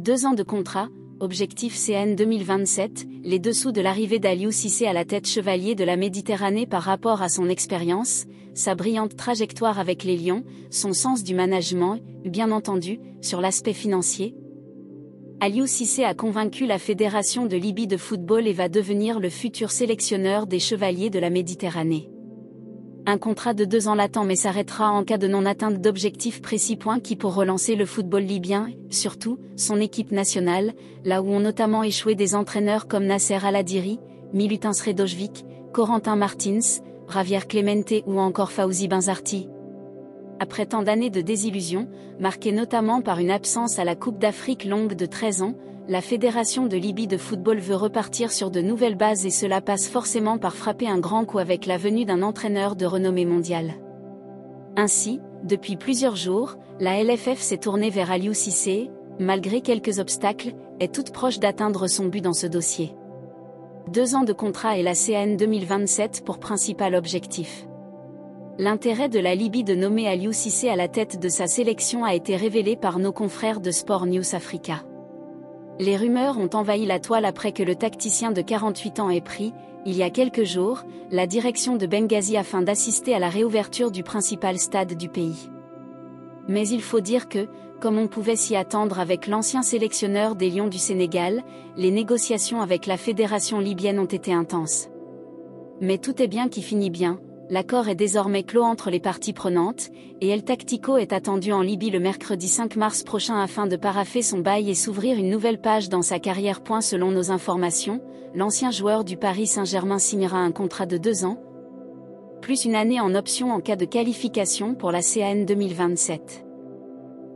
2 ans de contrat, objectif CN 2027, les dessous de l'arrivée d'Aliou Cissé à la tête chevalier de la Méditerranée par rapport à son expérience, sa brillante trajectoire avec les Lions, son sens du management, bien entendu, sur l'aspect financier. Aliou Cissé a convaincu la Fédération de Libye de football et va devenir le futur sélectionneur des Chevaliers de la Méditerranée. Un contrat de 2 ans l'attend mais s'arrêtera en cas de non-atteinte d'objectifs précis. Qui pour relancer le football libyen, surtout, son équipe nationale, là où ont notamment échoué des entraîneurs comme Nasser Al-Adiri, Milutin Sredojevic, Corentin Martins, Javier Clemente ou encore Fawzi Benzarti. Après tant d'années de désillusion, marquées notamment par une absence à la Coupe d'Afrique longue de 13 ans, la Fédération de Libye de football veut repartir sur de nouvelles bases et cela passe forcément par frapper un grand coup avec la venue d'un entraîneur de renommée mondiale. Ainsi, depuis plusieurs jours, la LFF s'est tournée vers Aliou Cissé, malgré quelques obstacles, est toute proche d'atteindre son but dans ce dossier. 2 ans de contrat et la CAN 2027 pour principal objectif. L'intérêt de la Libye de nommer Aliou Cissé à la tête de sa sélection a été révélé par nos confrères de Sport News Africa. Les rumeurs ont envahi la toile après que le tacticien de 48 ans ait pris, il y a quelques jours, la direction de Benghazi afin d'assister à la réouverture du principal stade du pays. Mais il faut dire que, comme on pouvait s'y attendre avec l'ancien sélectionneur des Lions du Sénégal, les négociations avec la fédération libyenne ont été intenses. Mais tout est bien qui finit bien. L'accord est désormais clos entre les parties prenantes, et El Tactico est attendu en Libye le mercredi 5 mars prochain afin de parapher son bail et s'ouvrir une nouvelle page dans sa carrière. Selon nos informations, l'ancien joueur du Paris Saint-Germain signera un contrat de 2 ans, plus une année en option en cas de qualification pour la CAN 2027.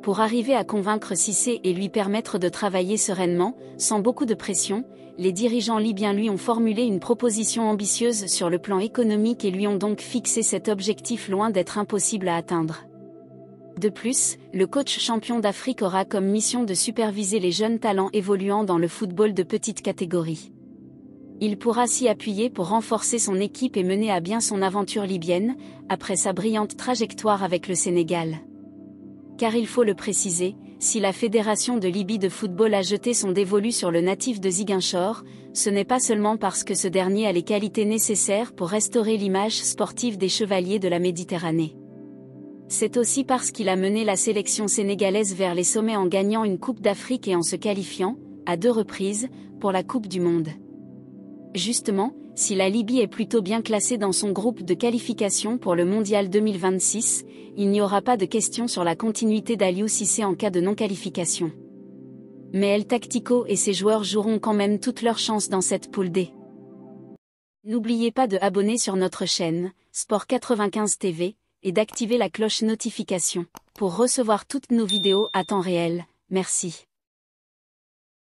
Pour arriver à convaincre Cissé et lui permettre de travailler sereinement, sans beaucoup de pression, les dirigeants libyens lui ont formulé une proposition ambitieuse sur le plan économique et lui ont donc fixé cet objectif loin d'être impossible à atteindre. De plus, le coach champion d'Afrique aura comme mission de superviser les jeunes talents évoluant dans le football de petite catégorie. Il pourra s'y appuyer pour renforcer son équipe et mener à bien son aventure libyenne, après sa brillante trajectoire avec le Sénégal. Car il faut le préciser, si la Fédération de Libye de football a jeté son dévolu sur le natif de Ziguinchor, ce n'est pas seulement parce que ce dernier a les qualités nécessaires pour restaurer l'image sportive des Chevaliers de la Méditerranée. C'est aussi parce qu'il a mené la sélection sénégalaise vers les sommets en gagnant une Coupe d'Afrique et en se qualifiant, à 2 reprises, pour la Coupe du Monde. Justement, si la Libye est plutôt bien classée dans son groupe de qualification pour le Mondial 2026, il n'y aura pas de question sur la continuité d'Aliou Cissé en cas de non-qualification. Mais El Tactico et ses joueurs joueront quand même toutes leurs chances dans cette poule D. N'oubliez pas de abonner sur notre chaîne, Sport 95 TV, et d'activer la cloche notification, pour recevoir toutes nos vidéos à temps réel. Merci.